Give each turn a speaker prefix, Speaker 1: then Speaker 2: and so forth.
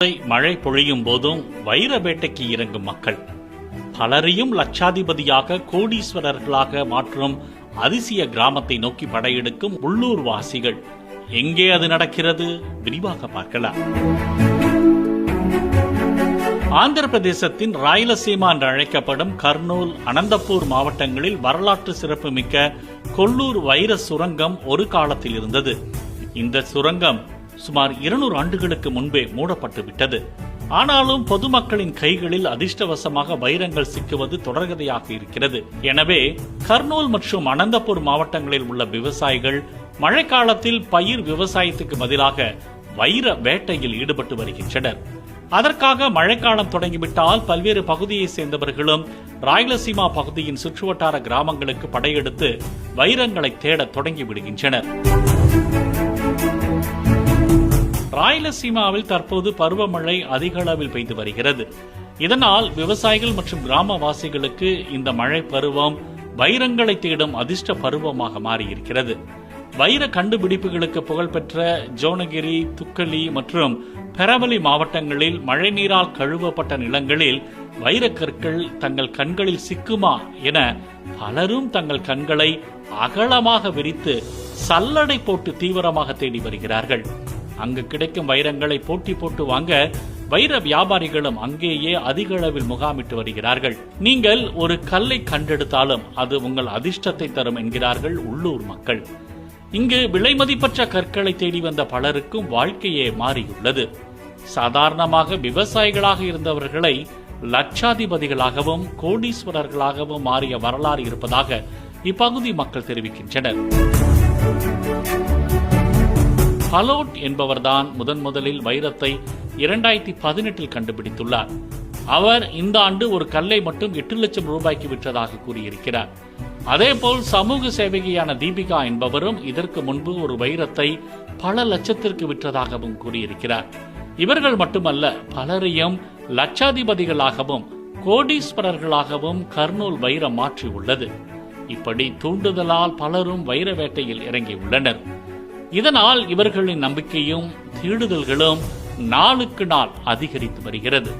Speaker 1: மழை பொழியும் போதும் வைர வேட்டைக்கு இறங்கும் மக்கள் பலரையும் லட்சாதிபதியாக கோடீஸ்வரர்களாக மாற்றும் அதிசய கிராமத்தை நோக்கி படையெடுக்கும் உள்ளூர் வாசிகள். எங்கே அது நடக்கிறது? விரிவாக பார்க்கலாம். ஆந்திர பிரதேசத்தின் ராயலசீமா என்று அழைக்கப்படும் கர்னூல், அனந்தபூர் மாவட்டங்களில் வரலாற்று சிறப்புமிக்க கொல்லூர் வைர சுரங்கம் ஒரு காலத்தில் இருந்தது. இந்த சுரங்கம் சுமார் 200 ஆண்டுகளுக்கு முன்பே மூடப்பட்டு விட்டது. ஆனாலும் பொதுமக்களின் கைகளில் அதிர்ஷ்டவசமாக வைரங்கள் சிக்குவது தொடர்கதையாக இருக்கிறது. எனவே கர்னூல் மற்றும் அனந்தபூர் மாவட்டங்களில் உள்ள விவசாயிகள் மழைக்காலத்தில் பயிர் விவசாயத்துக்கு பதிலாக வைர வேட்டையில் ஈடுபட்டு வருகின்றனர். அதற்காக மழைக்காலம் தொடங்கிவிட்டால் பல்வேறு பகுதியை சேர்ந்தவர்களும் ராயலசீமா பகுதியின் சுற்றுவட்டார கிராமங்களுக்கு படையெடுத்து வைரங்களை தேட தொடங்கி விடுகின்றனர். ராயலசீமாவில் தற்போது பருவமழை அதிக அளவில் பெய்து வருகிறது. இதனால் விவசாயிகள் மற்றும் கிராமவாசிகளுக்கு இந்த மழை பருவம் வைரங்களை தேடும் அதிர்ஷ்ட பருவமாக மாறியிருக்கிறது. வைர கண்டுபிடிப்புகளுக்கு புகழ்பெற்ற ஜோனகிரி, துக்கலி மற்றும் பெரவலி மாவட்டங்களில் மழைநீரால் கழுவப்பட்ட நிலங்களில் வைரக்கற்கள் தங்கள் கண்களில் சிக்குமா என பலரும் தங்கள் கண்களை அகலமாக விரித்து சல்லடை போட்டு தீவிரமாக தேடி வருகிறார்கள். அங்கு கிடைக்கும் வைரங்களை போட்டி போட்டு வாங்க வைர வியாபாரிகளும் அங்கேயே அதிக அளவில் முகாமிட்டு வருகிறார்கள். நீங்கள் ஒரு கல்லை கண்டெடுத்தாலும் அது உங்கள் அதிர்ஷ்டத்தை தரும் என்கிறார்கள் உள்ளூர் மக்கள். இங்கு விலை மதிப்பற்ற கற்களை தேடி வந்த பலருக்கும் வாழ்க்கையே மாறியுள்ளது. சாதாரணமாக விவசாயிகளாக இருந்தவர்களை லட்சாதிபதிகளாகவும் கோடீஸ்வரர்களாகவும் மாறிய வரலாறு இருப்பதாக இப்பகுதி மக்கள் தெரிவிக்கின்றனர். பலோட் என்பவர்தான் முதலில் வைரத்தை 2018 கண்டுபிடித்துள்ளார். அவர் இந்த ஆண்டு ஒரு கல்லை மட்டும் 8 லட்சம் ரூபாய்க்கு விற்றதாக கூறியிருக்கிறார். அதேபோல் சமூக சேவகியான தீபிகா என்பவரும் இதற்கு முன்பு ஒரு வைரத்தை பல லட்சத்திற்கு விற்றதாகவும் கூறியிருக்கிறார். இவர்கள் மட்டுமல்ல, பலரையும் லட்சாதிபதிகளாகவும் கோடீஸ்வரர்களாகவும் கர்னூல் வைரம் மாற்றி உள்ளது. இப்படி தூண்டுதலால் பலரும் வைர வேட்டையில் இறங்கியுள்ளனர். இதனால் இவர்களின் நம்பிக்கையும் தேடுதல்களும் நாளுக்கு நாள் அதிகரித்து வருகிறது.